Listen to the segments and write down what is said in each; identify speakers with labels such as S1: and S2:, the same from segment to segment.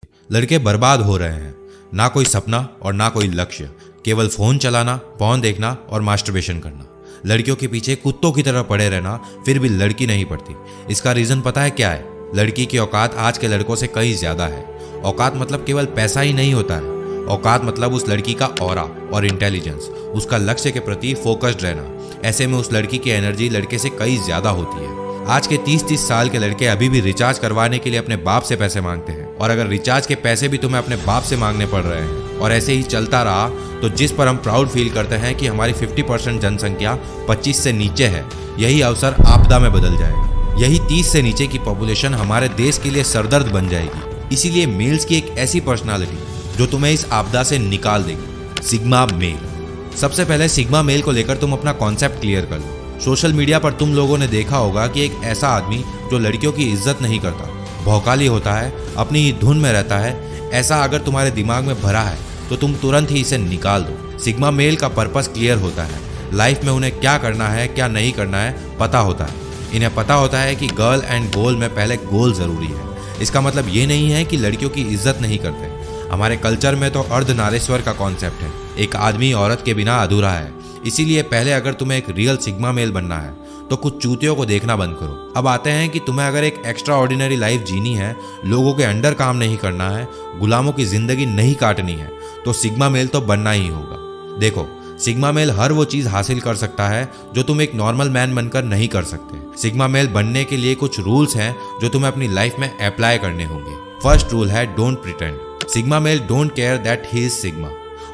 S1: लड़के बर्बाद हो रहे हैं, ना कोई सपना और ना कोई लक्ष्य, केवल फोन चलाना, पॉर्न देखना और मास्टरबेशन करना। लड़कियों के पीछे कुत्तों की तरह पड़े रहना, फिर भी लड़की नहीं पड़ती। इसका रीजन पता है क्या है? लड़की की औकात आज के लड़कों से कहीं ज्यादा है। औकात मतलब केवल पैसा ही नहीं होता है। औकात मतलब उस लड़की का ऑरा और इंटेलिजेंस, उसका लक्ष्य के प्रति फोकस्ड रहना। ऐसे में उस लड़की की एनर्जी लड़के से कहीं ज्यादा होती है। आज के 30-30 साल के लड़के अभी भी रिचार्ज करवाने के लिए अपने बाप से पैसे मांगते हैं, और अगर रिचार्ज के पैसे भी तुम्हें अपने बाप से मांगने पड़ रहे हैं और ऐसे ही चलता रहा तो जिस पर हम प्राउड फील करते हैं कि हमारी 50% जनसंख्या 25 से नीचे है, यही अवसर आपदा में बदल जाएगा। यही 30 से नीचे की पॉपुलेशन हमारे देश के लिए सरदर्द बन जाएगी। इसीलिए मेल्स की एक ऐसी पर्सनालिटी जो तुम्हें इस आपदा से निकाल देगी, सिग्मा मेल। सबसे पहले सिग्मा मेल को लेकर तुम अपना कॉन्सेप्ट क्लियर कर लो। सोशल मीडिया पर तुम लोगों ने देखा होगा कि एक ऐसा आदमी जो लड़कियों की इज्जत नहीं करता, भौकाली होता है, अपनी ही धुन में रहता है, ऐसा अगर तुम्हारे दिमाग में भरा है तो तुम तुरंत ही इसे निकाल दो। सिग्मा मेल का पर्पस क्लियर होता है। लाइफ में उन्हें क्या करना है, क्या नहीं करना है पता होता है। इन्हें पता होता है कि गर्ल एंड गोल में पहले गोल जरूरी है। इसका मतलब ये नहीं है कि लड़कियों की इज्जत नहीं करते। हमारे कल्चर में तो अर्धनारीश्वर का कॉन्सेप्ट है, एक आदमी औरत के बिना अधूरा है। इसीलिए पहले अगर तुम्हें एक रियल सिग्मा मेल बनना है तो कुछ चूतियों को देखना बंद करो। अब आते हैं कि तुम्हें अगर एक एक्स्ट्रा ऑर्डिनरी लाइफ जीनी है, लोगों के अंडर काम नहीं करना है, गुलामों की जिंदगी नहीं काटनी है, तो सिग्मा मेल तो बनना ही होगा। देखो, सिग्मा मेल हर वो चीज हासिल कर सकता है जो तुम एक नॉर्मल मैन बनकर नहीं कर सकते। सिग्मा मेल बनने के लिए कुछ रूल्स हैं जो तुम्हें अपनी लाइफ में अप्लाई करने होंगे। फर्स्ट रूल है don't pretend. Sigma male don't care that he is sigma.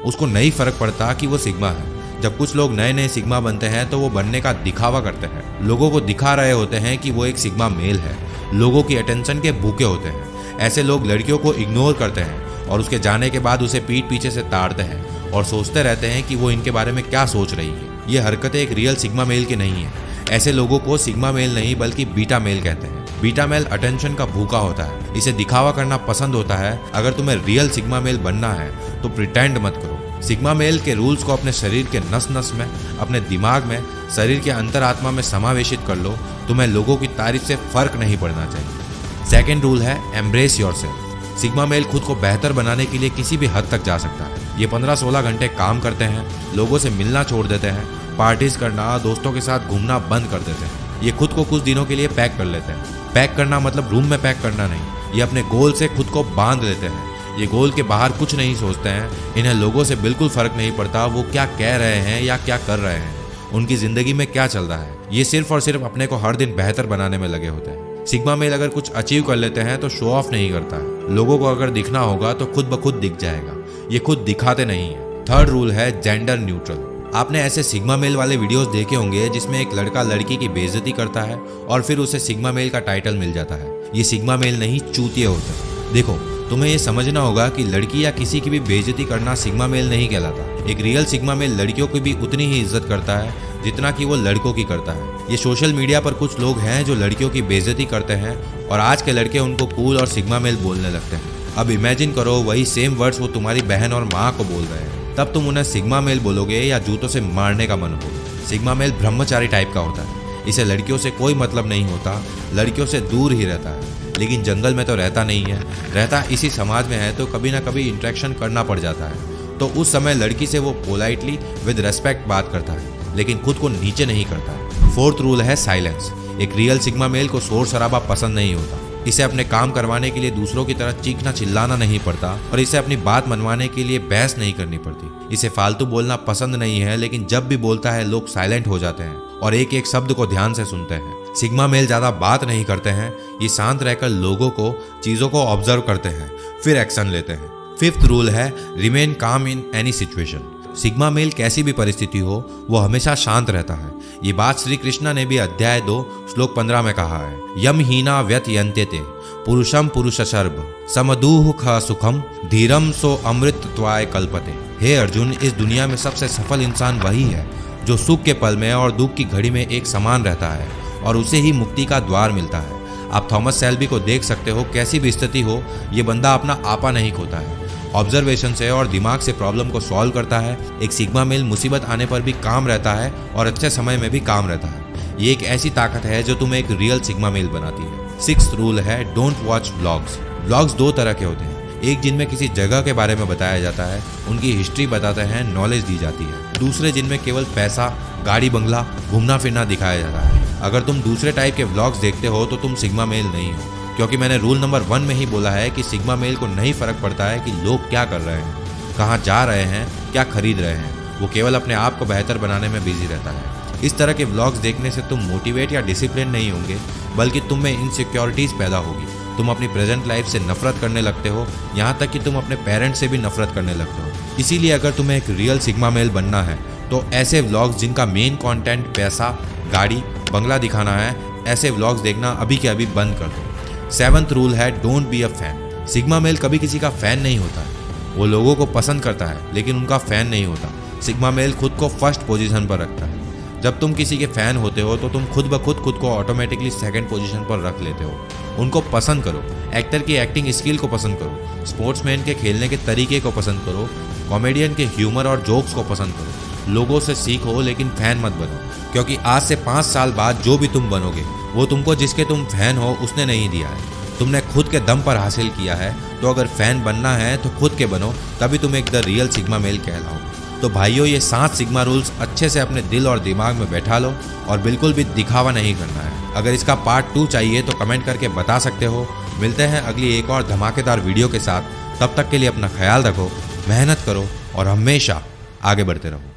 S1: उसको नहीं फर्क पड़ता कि वो सिग्मा है। जब कुछ लोग नए नए सिग्मा बनते हैं तो वो बनने का दिखावा करते हैं, लोगों को दिखा रहे होते हैं कि वो एक सिग्मा मेल है, लोगों की अटेंशन के भूखे होते हैं। ऐसे लोग लड़कियों को इग्नोर करते हैं और उसके जाने के बाद उसे पीठ पीछे से ताड़ते हैं और सोचते रहते हैं कि वो इनके बारे में क्या सोच रही है। ये हरकतें एक रियल सिग्मा मेल की नहीं है। ऐसे लोगों को सिग्मा मेल नहीं बल्कि बीटा मेल कहते हैं। बीटा मेल अटेंशन का भूखा होता है, इसे दिखावा करना पसंद होता है। अगर तुम्हें रियल सिग्मा मेल बनना है तो प्रिटेंड मत करो। सिग्मा मेल के रूल्स को अपने शरीर के नस नस में, अपने दिमाग में, शरीर के अंतरात्मा में समावेशित कर लो। तुम्हें लोगों की तारीफ से फर्क नहीं पड़ना चाहिए। सेकेंड रूल है एम्ब्रेस योरसेल्फ। सिग्मा मेल खुद को बेहतर बनाने के लिए किसी भी हद तक जा सकता है। ये 15-16 घंटे काम करते हैं, लोगों से मिलना छोड़ देते हैं, पार्टीज करना, दोस्तों के साथ घूमना बंद कर देते हैं। ये खुद को कुछ दिनों के लिए पैक कर लेते हैं। पैक करना मतलब रूम में पैक करना नहीं, ये अपने गोल से खुद को बांध लेते हैं। ये गोल के बाहर कुछ नहीं सोचते हैं। इन्हें लोगों से बिल्कुल फर्क नहीं पड़ता वो क्या कह रहे हैं या क्या कर रहे हैं, उनकी जिंदगी में क्या चल रहा है। ये सिर्फ और सिर्फ अपने को हर दिन बेहतर बनाने में लगे होते हैं। सिग्मा मेल अगर कुछ अचीव कर लेते हैं तो शो ऑफ नहीं करता है। लोगों को अगर दिखना होगा तो खुद ब खुद दिख जाएगा, ये खुद दिखाते नहीं है। थर्ड रूल है जेंडर न्यूट्रल। आपने ऐसे सिग्मा मेल वाले वीडियोस देखे होंगे जिसमें एक लड़का लड़की की बेइज्जती करता है और फिर उसे सिग्मा मेल का टाइटल मिल जाता है। ये सिग्मा मेल नहीं, चूतिए होते हैं। देखो, तुम्हें ये समझना होगा कि लड़की या किसी की भी बेइज्जती करना सिग्मा मेल नहीं कहलाता। एक रियल सिग्मा मेल लड़कियों की भी उतनी ही इज्जत करता है जितना कि वो लड़कों की करता है। ये सोशल मीडिया पर कुछ लोग हैं जो लड़कियों की बेइज्जती करते हैं और आज के लड़के उनको कूल और सिग्मा मेल बोलने लगते हैं। अब इमेजिन करो, वही सेम वर्ड्स वो तुम्हारी बहन और माँ को बोल रहे हैं, तब तुम उन्हें सिग्मा मेल बोलोगे या जूतों से मारने का मन होगा। सिग्मा मेल ब्रह्मचारी टाइप का होता है। इसे लड़कियों से कोई मतलब नहीं होता, लड़कियों से दूर ही रहता है। लेकिन जंगल में तो रहता नहीं है, रहता इसी समाज में है, तो कभी ना कभी इंटरेक्शन करना पड़ जाता है। तो उस समय लड़की से वो पोलाइटली विद रेस्पेक्ट बात करता है, लेकिन खुद को नीचे नहीं करता है। फोर्थ रूल है साइलेंस। एक रियल सिग्मा मेल को शोर शराबा पसंद नहीं होता। इसे अपने काम करवाने के लिए दूसरों की तरह चीखना चिल्लाना नहीं पड़ता और इसे अपनी बात मनवाने के लिए बहस नहीं करनी पड़ती। इसे फालतू बोलना पसंद नहीं है, लेकिन जब भी बोलता है लोग साइलेंट हो जाते हैं और एक एक शब्द को ध्यान से सुनते हैं। सिग्मा मेल ज्यादा बात नहीं करते हैं, ये शांत रहकर लोगों को, चीजों को ऑब्जर्व करते हैं, फिर एक्शन लेते हैं। फिफ्थ रूल है रिमेन काम in any situation. Sigma male कैसी भी परिस्थिति हो वो हमेशा शांत रहता है। ये बात श्री कृष्णा ने भी अध्याय 2 श्लोक 15 में कहा है। यम हीना व्यत्यन्त्यते पुरुषम पुरुष शर्भ समदूह ख सुखम धीरम सो अमृतत्वाय कल्पते। हे अर्जुन, इस दुनिया में सबसे सफल इंसान वही है जो सुख के पल में और दुख की घड़ी में एक समान रहता है और उसे ही मुक्ति का द्वार मिलता है। आप थॉमस सेल्बी को देख सकते हो, कैसी भी स्थिति हो ये बंदा अपना आपा नहीं खोता है, ऑब्जर्वेशन से और दिमाग से प्रॉब्लम को सॉल्व करता है। एक सिग्मा मेल मुसीबत आने पर भी काम रहता है और अच्छे समय में भी काम रहता है। ये एक ऐसी ताकत है जो तुम्हें एक रियल सिग्मा मेल बनाती है। सिक्स्थ रूल है डोंट वॉच व्लॉग्स। व्लॉग्स दो तरह के होते हैं, एक जिनमें किसी जगह के बारे में बताया जाता है, उनकी हिस्ट्री बताते हैं, नॉलेज दी जाती है। दूसरे जिनमें केवल पैसा, गाड़ी बंगला, घूमना फिरना दिखाया जाता है। अगर तुम दूसरे टाइप के व्लॉग्स देखते हो तो तुम सिग्मा मेल नहीं हो, क्योंकि मैंने रूल नंबर 1 में ही बोला है कि सिग्मा मेल को नहीं फर्क पड़ता है कि लोग क्या कर रहे हैं, कहाँ जा रहे हैं, क्या खरीद रहे हैं। वो केवल अपने आप को बेहतर बनाने में बिजी रहता है। इस तरह के व्लॉग्स देखने से तुम मोटिवेट या डिसिप्लिन नहीं होंगे, बल्कि तुम में इनसिक्योरिटीज पैदा होगी। तुम अपनी प्रेजेंट लाइफ से नफरत करने लगते हो, यहाँ तक कि तुम अपने पेरेंट्स से भी नफरत करने लगते हो। इसीलिए अगर तुम्हें एक रियल सिग्मा मेल बनना है तो ऐसे व्लॉग्स जिनका मेन कंटेंट पैसा, गाड़ी, बंगला दिखाना है, ऐसे व्लॉग्स देखना अभी के अभी बंद कर दो। 7th रूल है don't be a fan. Sigma male कभी किसी का फैन नहीं होता है। वो लोगों को पसंद करता है लेकिन उनका फैन नहीं होता। सिग्मा मेल खुद को फर्स्ट पोजीशन पर रखता है। जब तुम किसी के फैन होते हो तो तुम खुद ब खुद को ऑटोमेटिकली सेकंड पोजीशन पर रख लेते हो। उनको पसंद करो, एक्टर की एक्टिंग स्किल को पसंद करो, स्पोर्ट्समैन के खेलने के तरीके को पसंद करो, कॉमेडियन के ह्यूमर और जोक्स को पसंद करो। लोगों से सीखो लेकिन फैन मत बनो, क्योंकि आज से 5 साल बाद जो भी तुम बनोगे वो तुमको जिसके तुम फैन हो उसने नहीं दिया है, तुमने खुद के दम पर हासिल किया है। तो अगर फैन बनना है तो खुद के बनो, तभी तुम एक द रियल सिग्मा मेल कहलाओ। तो भाइयों, ये 7 सिग्मा रूल्स अच्छे से अपने दिल और दिमाग में बैठा लो और बिल्कुल भी दिखावा नहीं करना है। अगर इसका पार्ट 2 चाहिए तो कमेंट करके बता सकते हो। मिलते हैं अगली एक और धमाकेदार वीडियो के साथ। तब तक के लिए अपना ख्याल रखो, मेहनत करो और हमेशा आगे बढ़ते रहो।